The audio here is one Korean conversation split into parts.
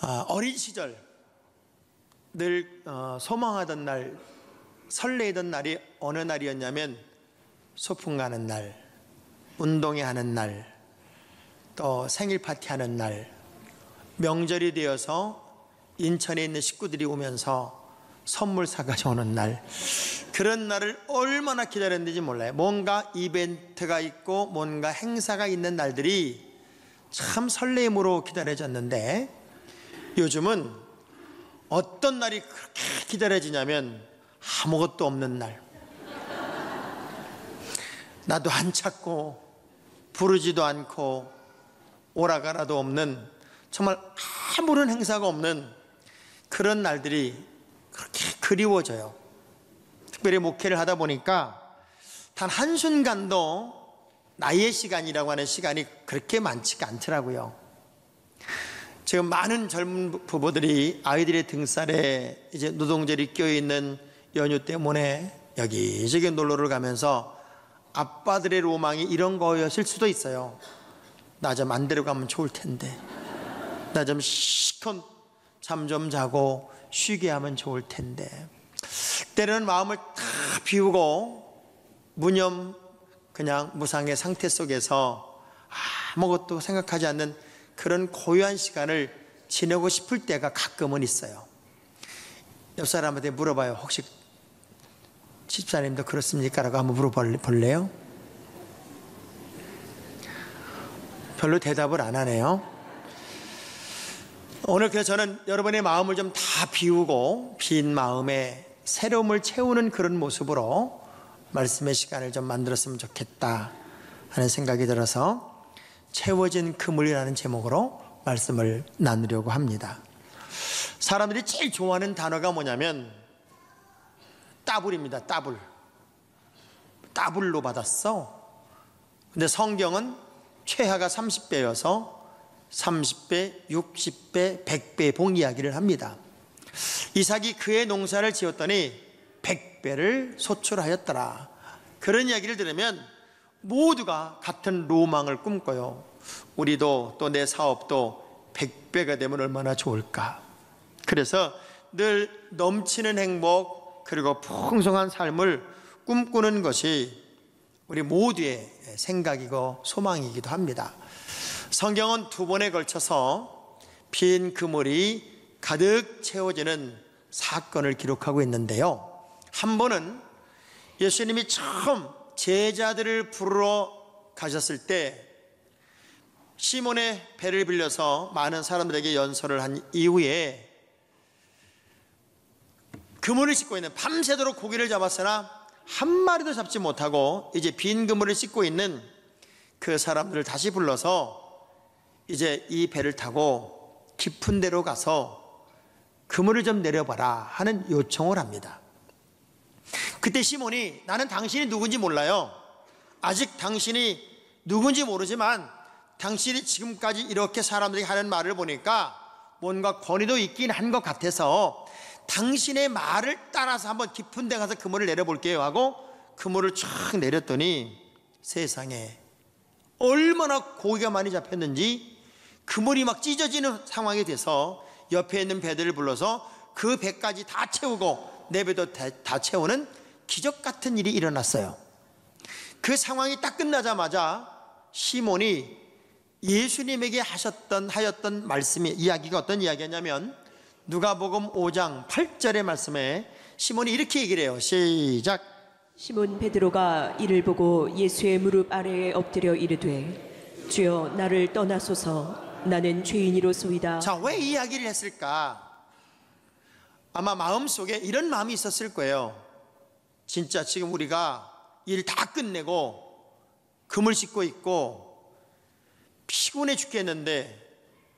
어린 시절 늘 소망하던 날, 설레이던 날이 어느 날이었냐면 소풍 가는 날, 운동회 하는 날, 또 생일 파티 하는 날, 명절이 되어서 인천에 있는 식구들이 오면서 선물 사가지고 오는 날, 그런 날을 얼마나 기다렸는지 몰라요. 뭔가 이벤트가 있고 뭔가 행사가 있는 날들이 참 설렘으로 기다려졌는데, 요즘은 어떤 날이 그렇게 기다려지냐면 아무것도 없는 날, 나도 안 찾고 부르지도 않고 오라가라도 없는, 정말 아무런 행사가 없는 그런 날들이 그렇게 그리워져요. 특별히 목회를 하다 보니까 단 한순간도 나의 시간이라고 하는 시간이 그렇게 많지가 않더라고요. 지금 많은 젊은 부부들이 아이들의 등살에 이제 노동절이 껴있는 연휴 때문에 여기저기 놀러를 가면서 아빠들의 로망이 이런 거였을 수도 있어요. 나 좀 안 데려가면 좋을 텐데, 나 좀 시컷 잠 좀 자고 쉬게 하면 좋을 텐데, 때로는 마음을 다 비우고 무념 그냥 무상의 상태 속에서 아무것도 생각하지 않는 그런 고요한 시간을 지내고 싶을 때가 가끔은 있어요. 옆 사람한테 물어봐요. 혹시 집사님도 그렇습니까? 라고 한번 물어볼래요? 별로 대답을 안 하네요. 오늘 그래서 저는 여러분의 마음을 좀 다 비우고 빈 마음에 새로움을 채우는 그런 모습으로 말씀의 시간을 좀 만들었으면 좋겠다 하는 생각이 들어서 채워진 그물이라는 제목으로 말씀을 나누려고 합니다. 사람들이 제일 좋아하는 단어가 뭐냐면 따블입니다. 따블. 따블로 받았어. 근데 성경은 최하가 30배여서 30배, 60배, 100배 복 이야기를 합니다. 이삭이 그의 농사를 지었더니 100배를 소출하였더라. 그런 이야기를 들으면 모두가 같은 로망을 꿈꿔요. 우리도 또 내 사업도 100배가 되면 얼마나 좋을까. 그래서 늘 넘치는 행복 그리고 풍성한 삶을 꿈꾸는 것이 우리 모두의 생각이고 소망이기도 합니다. 성경은 두 번에 걸쳐서 빈 그물이 가득 채워지는 사건을 기록하고 있는데요, 한 번은 예수님이 처음 제자들을 부르러 가셨을 때 시몬의 배를 빌려서 많은 사람들에게 연설을 한 이후에 그물을 씻고 있는, 밤새도록 고기를 잡았으나 한 마리도 잡지 못하고 이제 빈 그물을 씻고 있는 그 사람들을 다시 불러서 이제 이 배를 타고 깊은 데로 가서 그물을 좀 내려봐라 하는 요청을 합니다. 그때 시몬이 나는 당신이 누군지 몰라요. 아직 당신이 누군지 모르지만 당신이 지금까지 이렇게 사람들이 하는 말을 보니까 뭔가 권위도 있긴 한 것 같아서 당신의 말을 따라서 한번 깊은 데 가서 그물을 내려볼게요 하고 그물을 쫙 내렸더니 세상에 얼마나 고기가 많이 잡혔는지 그물이 막 찢어지는 상황이 돼서 옆에 있는 배들을 불러서 그 배까지 다 채우고 내 배도 다 채우는 기적 같은 일이 일어났어요. 그 상황이 딱 끝나자마자 시몬이 예수님에게 하였던 말씀이, 이야기가 어떤 이야기였냐면 누가복음 5장 8절의 말씀에 시몬이 이렇게 얘기를 해요. 시작. 시몬 베드로가 이를 보고 예수의 무릎 아래에 엎드려 이르되 주여 나를 떠나소서 나는 죄인이로소이다. 자, 왜 이 이야기를 했을까? 아마 마음속에 이런 마음이 있었을 거예요. 진짜 지금 우리가 일 다 끝내고 그물 씻고 있고 피곤해 죽겠는데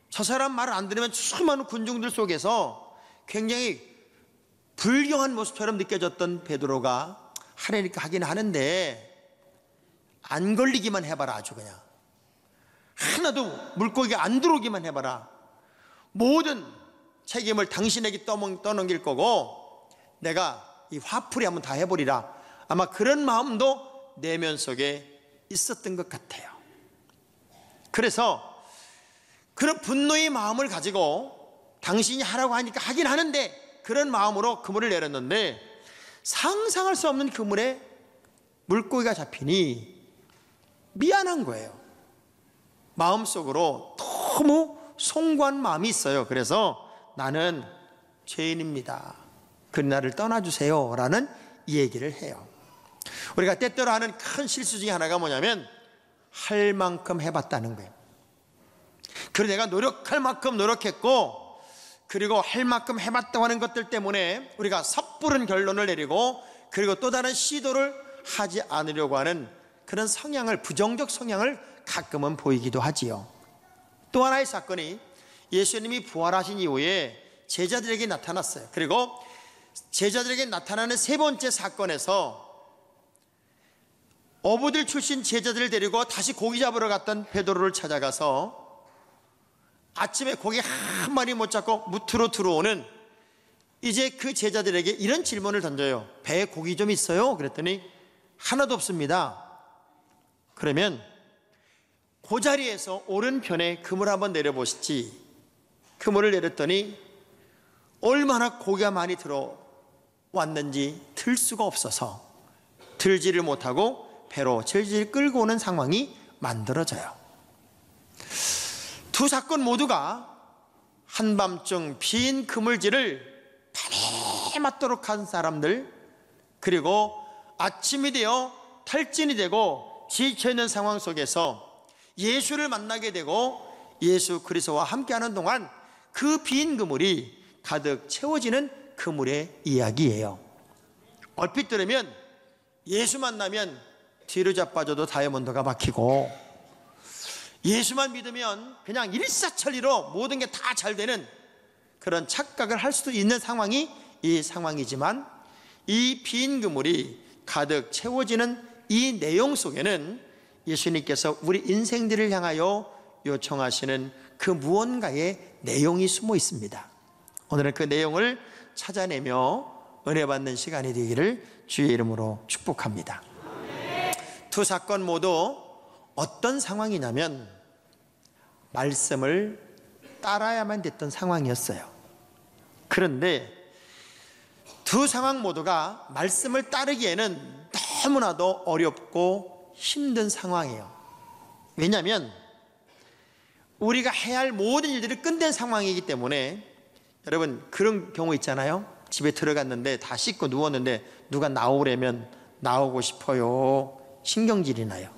저 사람 말을 안 들으면 수많은 군중들 속에서 굉장히 불경한 모습처럼 느껴졌던 베드로가 하려니까 하긴 하는데 안 걸리기만 해봐라. 아주 그냥 하나도 물고기가 안 들어오기만 해봐라. 모든 책임을 당신에게 떠넘길 거고 내가 이 화풀이 한번 다 해버리라. 아마 그런 마음도 내면 속에 있었던 것 같아요. 그래서 그런 분노의 마음을 가지고 당신이 하라고 하니까 하긴 하는데, 그런 마음으로 그물을 내렸는데 상상할 수 없는 그물에 물고기가 잡히니 미안한 거예요. 마음속으로 너무 송구한 마음이 있어요. 그래서 나는 죄인입니다. 그 나를 떠나주세요 라는 얘기를 해요. 우리가 때때로 하는 큰 실수 중에 하나가 뭐냐면 할 만큼 해봤다는 거예요. 그리고 내가 노력할 만큼 노력했고, 그리고 할 만큼 해봤다고 하는 것들 때문에 우리가 섣부른 결론을 내리고, 그리고 또 다른 시도를 하지 않으려고 하는 그런 성향을, 부정적 성향을 가끔은 보이기도 하지요. 또 하나의 사건이 예수님이 부활하신 이후에 제자들에게 나타났어요. 그리고 제자들에게 나타나는 세 번째 사건에서 어부들 출신 제자들을 데리고 다시 고기 잡으러 갔던 베드로를 찾아가서 아침에 고기 한 마리 못 잡고 무트로 들어오는 이제 그 제자들에게 이런 질문을 던져요. 배에 고기 좀 있어요? 그랬더니 하나도 없습니다. 그러면 그 자리에서 오른편에 그물 한번 내려보시지. 그물을 내렸더니 얼마나 고기가 많이 들어왔는지 들 수가 없어서 들지를 못하고 배로 질질 끌고 오는 상황이 만들어져요. 두 사건 모두가 한밤중 빈 그물질을 밤에 맞도록 한 사람들, 그리고 아침이 되어 탈진이 되고 지쳐있는 상황 속에서 예수를 만나게 되고 예수 그리스도와 함께하는 동안 그 빈 그물이 가득 채워지는 그물의 이야기예요. 얼핏 들으면 예수 만나면 뒤로 자빠져도 다이아몬드가 막히고, 예수만 믿으면 그냥 일사천리로 모든 게 다 잘 되는 그런 착각을 할 수도 있는 상황이 이 상황이지만, 이 빈 그물이 가득 채워지는 이 내용 속에는 예수님께서 우리 인생들을 향하여 요청하시는 그 무언가의 내용이 숨어 있습니다. 오늘은 그 내용을 찾아내며 은혜 받는 시간이 되기를 주의 이름으로 축복합니다. 두 사건 모두 어떤 상황이냐면 말씀을 따라야만 됐던 상황이었어요. 그런데 두 상황 모두가 말씀을 따르기에는 너무나도 어렵고 힘든 상황이에요. 왜냐하면 우리가 해야 할 모든 일들을 끝낸 상황이기 때문에. 여러분, 그런 경우 있잖아요. 집에 들어갔는데 다 씻고 누웠는데 누가 나오려면 나오고 싶어요. 신경질이 나요.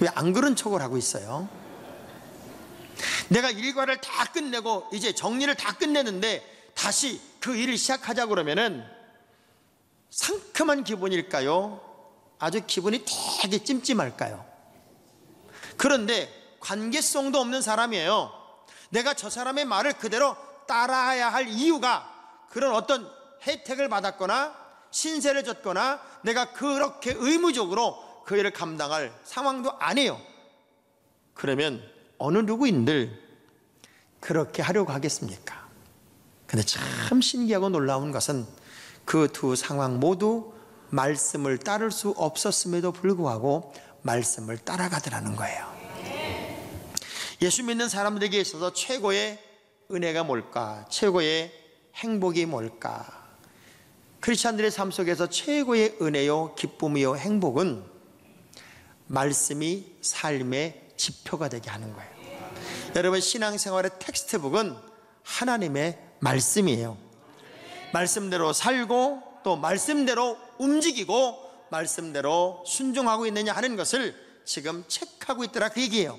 왜 안 그런 척을 하고 있어요? 내가 일과를 다 끝내고 이제 정리를 다 끝내는데 다시 그 일을 시작하자 그러면은 상큼한 기분일까요? 아주 기분이 되게 찜찜할까요? 그런데 관계성도 없는 사람이에요. 내가 저 사람의 말을 그대로 따라야 할 이유가 그런 어떤 혜택을 받았거나 신세를 졌거나 내가 그렇게 의무적으로 그 일을 감당할 상황도 아니에요. 그러면 어느 누구인들 그렇게 하려고 하겠습니까? 근데 참 신기하고 놀라운 것은 그 두 상황 모두 말씀을 따를 수 없었음에도 불구하고 말씀을 따라가더라는 거예요. 예수 믿는 사람들에게 있어서 최고의 은혜가 뭘까? 최고의 행복이 뭘까? 크리스찬들의 삶 속에서 최고의 은혜요, 기쁨이요, 행복은 말씀이 삶의 지표가 되게 하는 거예요. 여러분, 신앙생활의 텍스트북은 하나님의 말씀이에요. 말씀대로 살고 또 말씀대로 움직이고 말씀대로 순종하고 있느냐 하는 것을 지금 체크하고 있더라, 그 얘기예요.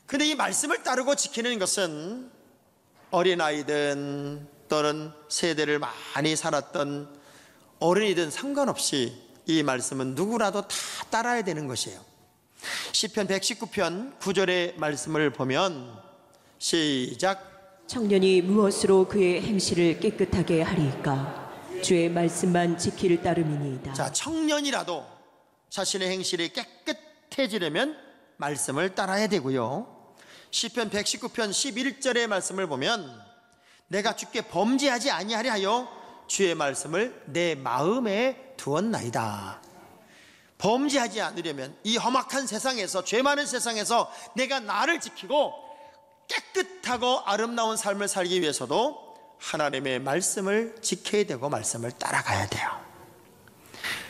근데 이 말씀을 따르고 지키는 것은 어린아이든 또는 세대를 많이 살았던 어른이든 상관없이 이 말씀은 누구라도 다 따라야 되는 것이에요. 시편 119편 9절의 말씀을 보면 시작. 청년이 무엇으로 그의 행실을 깨끗하게 하리이까? 주의 말씀만 지킬 따름이니이다. 자, 청년이라도 자신의 행실이 깨끗해지려면 말씀을 따라야 되고요. 시편 119편 11절의 말씀을 보면 내가 주께 범죄하지 아니하리 하여 주의 말씀을 내 마음에 두었나이다. 범죄하지 않으려면 이 험악한 세상에서, 죄 많은 세상에서 내가 나를 지키고 깨끗하고 아름다운 삶을 살기 위해서도 하나님의 말씀을 지켜야 되고 말씀을 따라가야 돼요.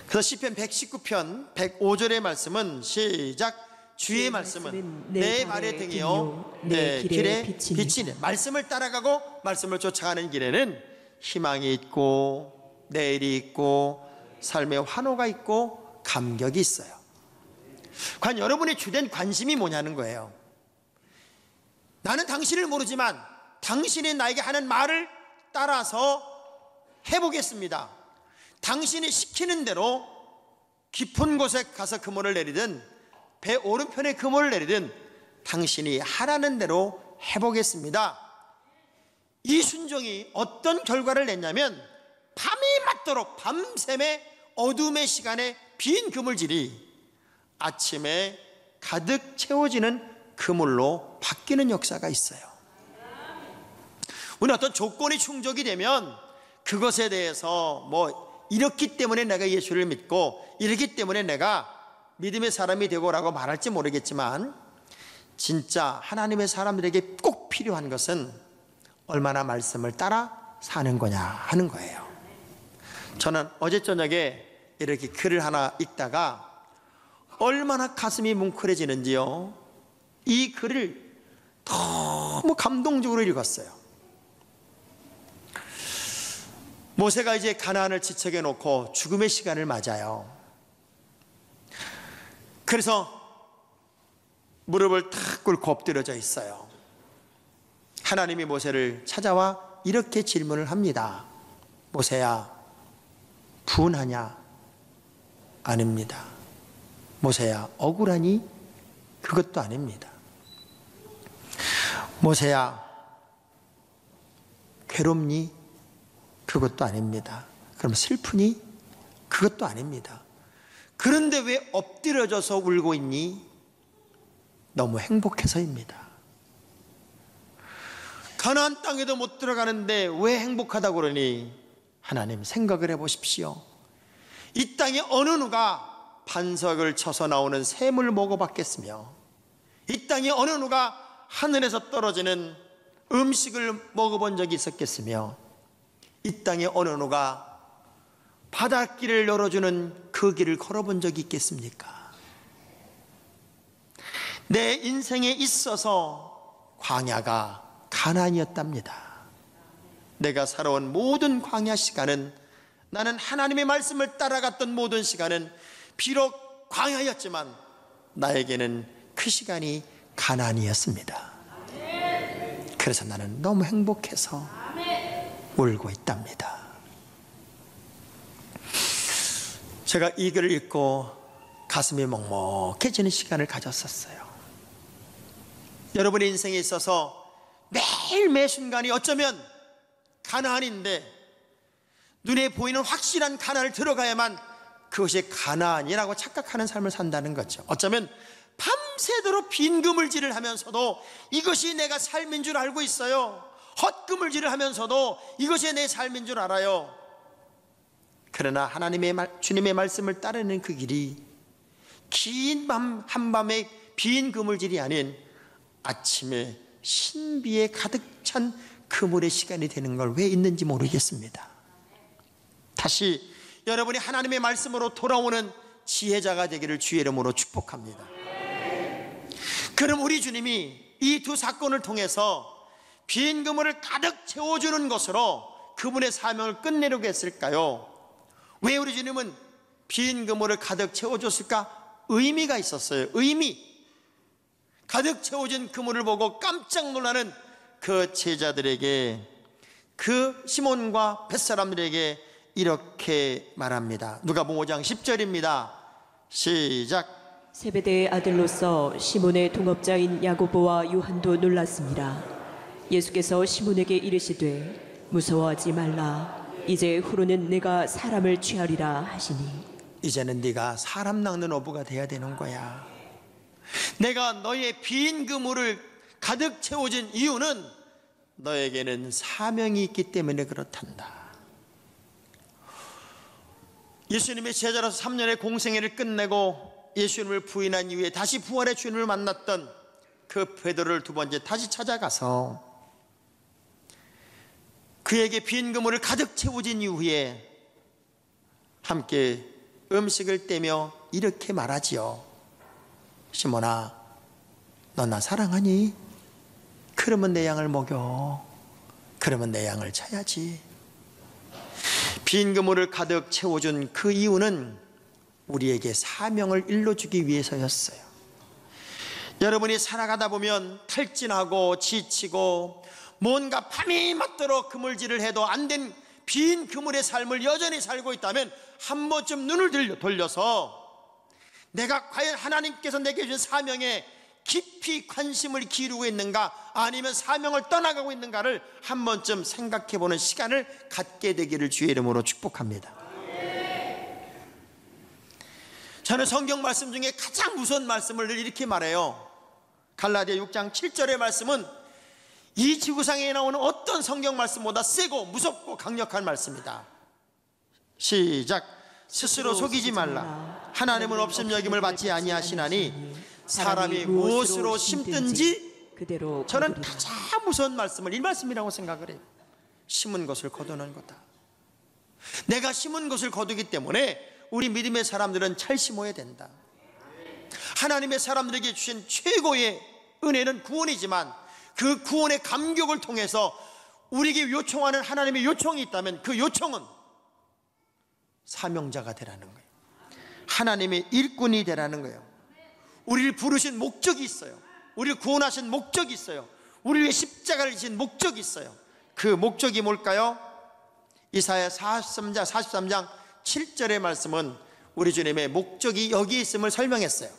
그래서 시편 119편 105절의 말씀은 시작. 주의 말씀은 내 발의 등이요 내 길의 빛이네. 말씀을 따라가고 말씀을 쫓아가는 길에는 희망이 있고 내일이 있고 삶의 환호가 있고 감격이 있어요. 과연 여러분의 주된 관심이 뭐냐는 거예요. 나는 당신을 모르지만 당신이 나에게 하는 말을 따라서 해보겠습니다. 당신이 시키는 대로 깊은 곳에 가서 그물을 내리든 배 오른편에 그물을 내리든 당신이 하라는 대로 해보겠습니다. 이 순종이 어떤 결과를 냈냐면 밤이 맞도록 밤샘의 어둠의 시간에 빈 그물질이 아침에 가득 채워지는 그물로 바뀌는 역사가 있어요. 우리는 어떤 조건이 충족이 되면 그것에 대해서 이렇기 때문에 내가 예수를 믿고 이렇기 때문에 내가 믿음의 사람이 되고 라고 말할지 모르겠지만 진짜 하나님의 사람들에게 꼭 필요한 것은 얼마나 말씀을 따라 사는 거냐 하는 거예요. 저는 어제 저녁에 이렇게 글을 하나 읽다가 얼마나 가슴이 뭉클해지는지요. 이 글을 너무 감동적으로 읽었어요. 모세가 이제 가나안을 지척에 놓고 죽음의 시간을 맞아요. 그래서 무릎을 탁 꿇고 엎드려져 있어요. 하나님이 모세를 찾아와 이렇게 질문을 합니다. 모세야, 분하냐? 아닙니다. 모세야, 억울하니? 그것도 아닙니다. 모세야, 괴롭니? 그것도 아닙니다. 그럼 슬프니? 그것도 아닙니다. 그런데 왜 엎드려져서 울고 있니? 너무 행복해서입니다. 가나안 땅에도 못 들어가는데 왜 행복하다고 그러니? 하나님, 생각을 해보십시오. 이 땅에 어느 누가 반석을 쳐서 나오는 샘을 먹어봤겠으며 이 땅에 어느 누가 하늘에서 떨어지는 음식을 먹어본 적이 있었겠으며 이 땅에 어느 누가 바닷길을 열어주는 그 길을 걸어본 적이 있겠습니까? 내 인생에 있어서 광야가 가나안이었답니다. 내가 살아온 모든 광야 시간은, 나는 하나님의 말씀을 따라갔던 모든 시간은 비록 광야였지만 나에게는 그 시간이 가나안이었습니다. 그래서 나는 너무 행복해서 울고 있답니다. 제가 이 글을 읽고 가슴이 먹먹해지는 시간을 가졌었어요. 여러분의 인생에 있어서 매일 매 순간이 어쩌면 가나안인데 눈에 보이는 확실한 가나안을 들어가야만 그것이 가나안이라고 착각하는 삶을 산다는 거죠. 어쩌면 밤새도록 빈 그물질을 하면서도 이것이 내가 삶인 줄 알고 있어요. 헛그물질을 하면서도 이것이 내 삶인 줄 알아요. 그러나 하나님의 주님의 말씀을 따르는 그 길이 긴 밤 한밤의 빈 그물질이 아닌 아침에 신비에 가득 찬 그물의 시간이 되는 걸 왜 있는지 모르겠습니다. 다시 여러분이 하나님의 말씀으로 돌아오는 지혜자가 되기를 주의 이름으로 축복합니다. 그럼 우리 주님이 이 두 사건을 통해서 빈 그물을 가득 채워주는 것으로 그분의 사명을 끝내려고 했을까요? 왜 우리 주님은 빈 그물을 가득 채워줬을까? 의미가 있었어요. 의미. 가득 채워진 그물을 보고 깜짝 놀라는 그 제자들에게, 그 시몬과 뱃사람들에게 이렇게 말합니다. 누가복음 5장 10절입니다. 시작. 세베대의 아들로서 시몬의 동업자인 야고보와 요한도 놀랐습니다. 예수께서 시몬에게 이르시되 무서워하지 말라. 이제 후로는 내가 사람을 취하리라 하시니. 이제는 네가 사람 낚는 어부가 돼야 되는 거야. 내가 너의 빈 그물을 가득 채워진 이유는 너에게는 사명이 있기 때문에 그렇단다. 예수님의 제자로서 3년의 공생애를 끝내고 예수님을 부인한 이후에 다시 부활의 주님을 만났던 그 베드로를 두 번째 다시 찾아가서 그에게 빈 그물을 가득 채워진 이후에 함께 음식을 떼며 이렇게 말하지요. 시몬아, 너 나 사랑하니? 그러면 내 양을 먹여. 그러면 내 양을 쳐야지. 빈 그물을 가득 채워준 그 이유는 우리에게 사명을 일러주기 위해서였어요. 여러분이 살아가다 보면 탈진하고 지치고 뭔가 밤이 맞도록 그물질을 해도 안 된 빈 그물의 삶을 여전히 살고 있다면 한 번쯤 눈을 돌려서 내가 과연 하나님께서 내게 주신 사명에 깊이 관심을 기울이고 있는가, 아니면 사명을 떠나가고 있는가를 한 번쯤 생각해 보는 시간을 갖게 되기를 주의 이름으로 축복합니다. 저는 성경 말씀 중에 가장 무서운 말씀을 늘 이렇게 말해요. 갈라디아 6장 7절의 말씀은 이 지구상에 나오는 어떤 성경 말씀보다 세고 무섭고 강력한 말씀이다. 시작. 스스로 속이지 말라. 하나님은 없음여김을 받지 아니하시나니 사람이 무엇으로 심든지 그대로. 저는 가장 무서운 말씀을 이 말씀이라고 생각을 해요. 심은 것을 거두는 거다. 내가 심은 것을 거두기 때문에 우리 믿음의 사람들은 잘 심어야 된다. 하나님의 사람들에게 주신 최고의 은혜는 구원이지만 그 구원의 감격을 통해서 우리에게 요청하는 하나님의 요청이 있다면 그 요청은 사명자가 되라는 거예요. 하나님의 일꾼이 되라는 거예요. 우리를 부르신 목적이 있어요. 우리를 구원하신 목적이 있어요. 우리 위해 십자가를 지신 목적이 있어요. 그 목적이 뭘까요? 이사야 43장 7절의 말씀은 우리 주님의 목적이 여기 있음을 설명했어요.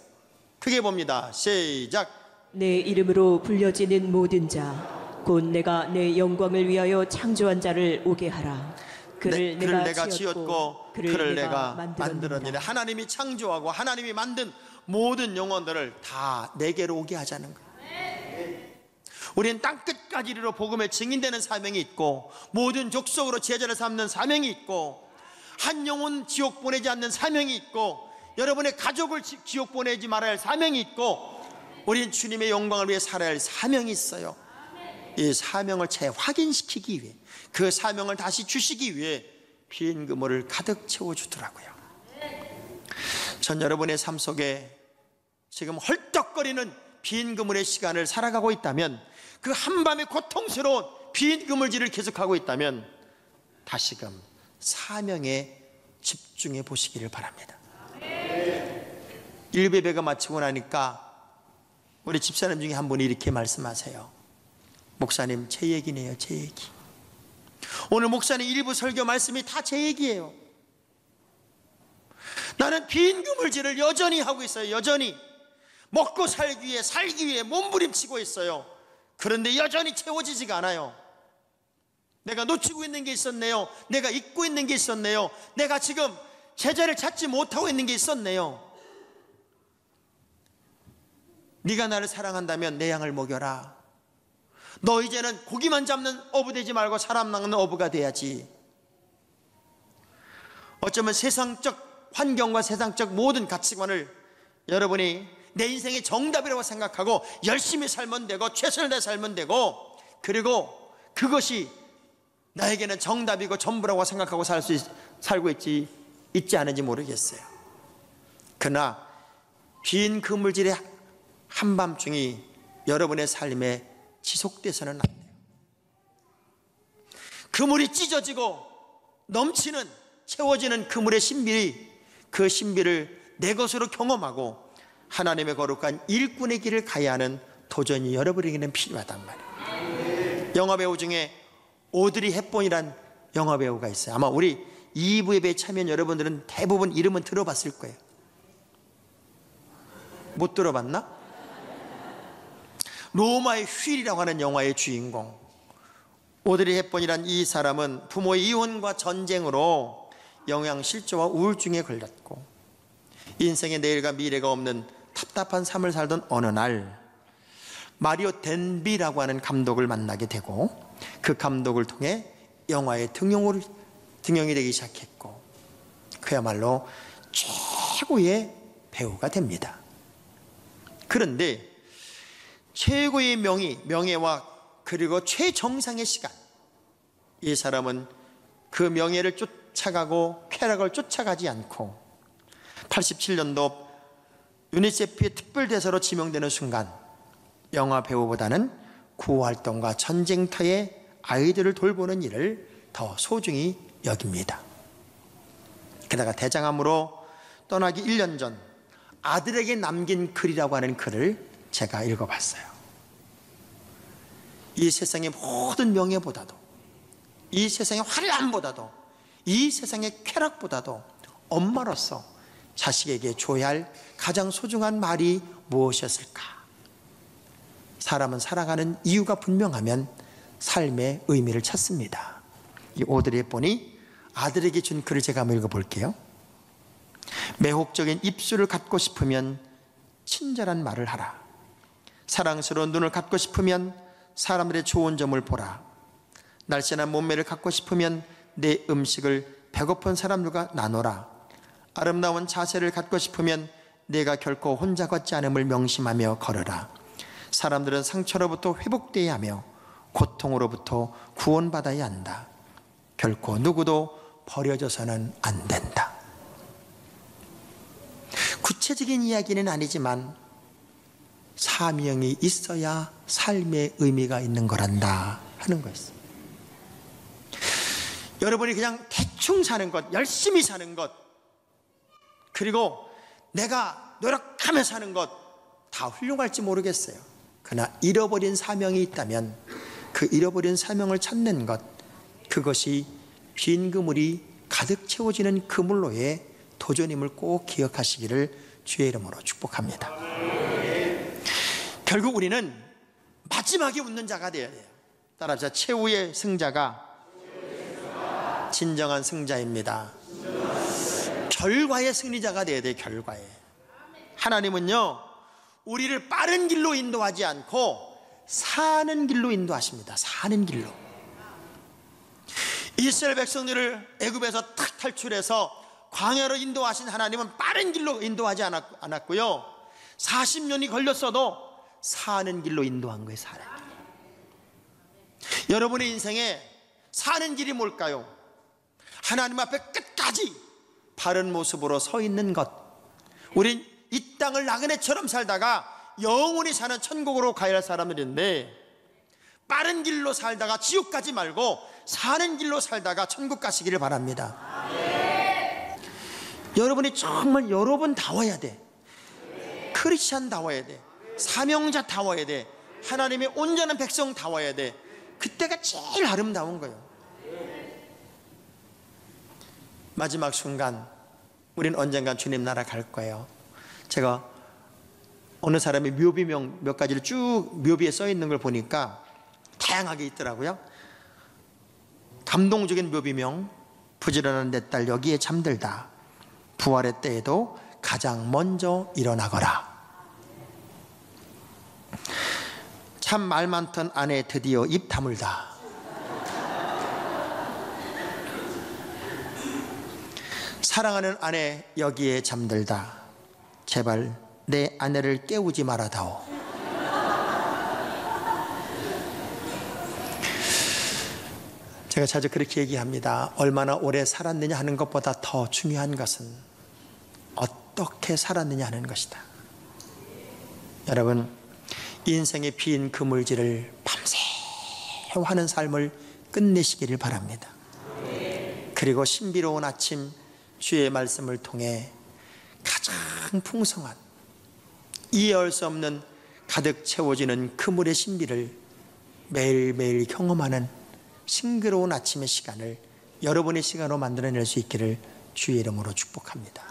크게 봅니다. 시작. 내 이름으로 불려지는 모든 자 곧 내가 내 영광을 위하여 창조한 자를 오게 하라. 그를 내가 지었고 그를 내가 만들었느니라. 하나님이 창조하고 하나님이 만든 모든 영혼들을 다 내게로 오게 하자는 거예요. 우리는 땅끝까지 이르러 복음의 증인되는 사명이 있고 모든 족속으로 제자를 삼는 사명이 있고 한 영혼 지옥 보내지 않는 사명이 있고 여러분의 가족을 지옥 보내지 말아야 할 사명이 있고 우리는 주님의 영광을 위해 살아야 할 사명이 있어요. 이 사명을 재확인시키기 위해, 그 사명을 다시 주시기 위해 빈 그물을 가득 채워주더라고요. 전 여러분의 삶 속에 지금 헐떡거리는 빈 그물의 시간을 살아가고 있다면, 그 한밤의 고통스러운 빈 그물질을 계속하고 있다면 다시금 사명에 집중해 보시기를 바랍니다. 일베배가 마치고 나니까 우리 집사님 중에 한 분이 이렇게 말씀하세요. 목사님, 제 얘기네요. 제 얘기. 오늘 목사님 일부 설교 말씀이 다 제 얘기예요. 나는 빈 그물질을 여전히 하고 있어요. 여전히 먹고 살기 위해 몸부림치고 있어요. 그런데 여전히 채워지지가 않아요. 내가 놓치고 있는 게 있었네요. 내가 잊고 있는 게 있었네요. 내가 지금 제자를 찾지 못하고 있는 게 있었네요. 네가 나를 사랑한다면 내 양을 먹여라. 너 이제는 고기만 잡는 어부 되지 말고 사람 낚는 어부가 돼야지. 어쩌면 세상적 환경과 세상적 모든 가치관을 여러분이 내 인생의 정답이라고 생각하고 열심히 살면 되고 최선을 다해 살면 되고, 그리고 그것이 나에게는 정답이고 전부라고 생각하고 살고 있지 않은지 모르겠어요. 그러나 빈 그물질의 한밤중이 여러분의 삶에 지속돼서는 안 돼요. 그물이 찢어지고 넘치는, 채워지는 그물의 신비를, 그 신비를 내 것으로 경험하고 하나님의 거룩한 일꾼의 길을 가야 하는 도전이 여러분에게는 필요하단 말이에요. 영화배우 중에 오드리 헵번이란 영화배우가 있어요. 아마 우리 2부 예배에 참여한 여러분들은 대부분 이름은 들어봤을 거예요. 못 들어봤나? 로마의 휠이라고 하는 영화의 주인공 오드리 헵번이란 이 사람은 부모의 이혼과 전쟁으로 영양실조와 우울증에 걸렸고 인생의 내일과 미래가 없는 답답한 삶을 살던 어느 날 마리오 덴비라고 하는 감독을 만나게 되고 그 감독을 통해 영화의 등용이 되기 시작했고 그야말로 최고의 배우가 됩니다. 그런데 최고의 명예와 그리고 최정상의 시간, 이 사람은 그 명예를 쫓아가고 쾌락을 쫓아가지 않고 87년도 유니세프의 특별대사로 지명되는 순간 영화 배우보다는 구호활동과 전쟁터의 아이들을 돌보는 일을 더 소중히 여깁니다. 게다가 대장암으로 떠나기 1년 전 아들에게 남긴 글이라고 하는 글을 제가 읽어봤어요. 이 세상의 모든 명예보다도, 이 세상의 화려함보다도, 이 세상의 쾌락보다도 엄마로서 자식에게 줘야 할 가장 소중한 말이 무엇이었을까? 사람은 살아가는 이유가 분명하면 삶의 의미를 찾습니다. 이 오드리 헵번이 아들에게 준 글을 제가 한번 읽어볼게요. 매혹적인 입술을 갖고 싶으면 친절한 말을 하라. 사랑스러운 눈을 갖고 싶으면 사람들의 좋은 점을 보라. 날씬한 몸매를 갖고 싶으면 내 음식을 배고픈 사람들과 나눠라. 아름다운 자세를 갖고 싶으면 내가 결코 혼자 걷지 않음을 명심하며 걸으라. 사람들은 상처로부터 회복되어야 하며 고통으로부터 구원받아야 한다. 결코 누구도 버려져서는 안 된다. 구체적인 이야기는 아니지만 사명이 있어야 삶의 의미가 있는 거란다 하는 것이죠. 여러분이 그냥 대충 사는 것, 열심히 사는 것, 그리고 내가 노력하며 사는 것 다 훌륭할지 모르겠어요. 그러나 잃어버린 사명이 있다면 그 잃어버린 사명을 찾는 것, 그것이 빈 그물이 가득 채워지는 그물로의 도전임을 꼭 기억하시기를 주의 이름으로 축복합니다. 결국 우리는 마지막에 웃는 자가 되어야 돼요. 따라합시다. 최후의 승자가 진정한 승자입니다. 결과의 승리자가 되어야 돼요. 결과에. 하나님은요, 우리를 빠른 길로 인도하지 않고 사는 길로 인도하십니다. 사는 길로. 이스라엘 백성들을 애굽에서 탁 탈출해서 광야로 인도하신 하나님은 빠른 길로 인도하지 않았고요, 40년이 걸렸어도 사는 길로 인도한 거예요. 사는 길. 여러분의 인생에 사는 길이 뭘까요? 하나님 앞에 끝까지 바른 모습으로 서 있는 것. 우린 이 땅을 나그네처럼 살다가 영원히 사는 천국으로 가야 할 사람들인데, 빠른 길로 살다가 지옥 가지 말고 사는 길로 살다가 천국 가시기를 바랍니다. 여러분이 정말 여러분다워야 돼. 크리스찬다워야 돼. 사명자다워야 돼. 하나님의 온전한 백성다워야 돼. 그때가 제일 아름다운 거예요. 마지막 순간 우린 언젠간 주님 나라 갈 거예요. 제가 어느 사람의 묘비명 몇 가지를 쭉 묘비에 써 있는 걸 보니까 다양하게 있더라고요. 감동적인 묘비명: 부지런한 내 딸 여기에 잠들다. 부활의 때에도 가장 먼저 일어나거라. 참 말 많던 아내 드디어 입 다물다. 사랑하는 아내 여기에 잠들다. 제발 내 아내를 깨우지 말아다오. 제가 자주 그렇게 얘기합니다. 얼마나 오래 살았느냐 하는 것보다 더 중요한 것은 어떻게 살았느냐 하는 것이다. 여러분, 인생의 빈 그물질을 밤새 하는 삶을 끝내시기를 바랍니다. 그리고 신비로운 아침 주의 말씀을 통해 가장 풍성한, 이해할 수 없는 가득 채워지는 그물의 신비를 매일매일 경험하는 싱그러운 아침의 시간을 여러분의 시간으로 만들어낼 수 있기를 주의 이름으로 축복합니다.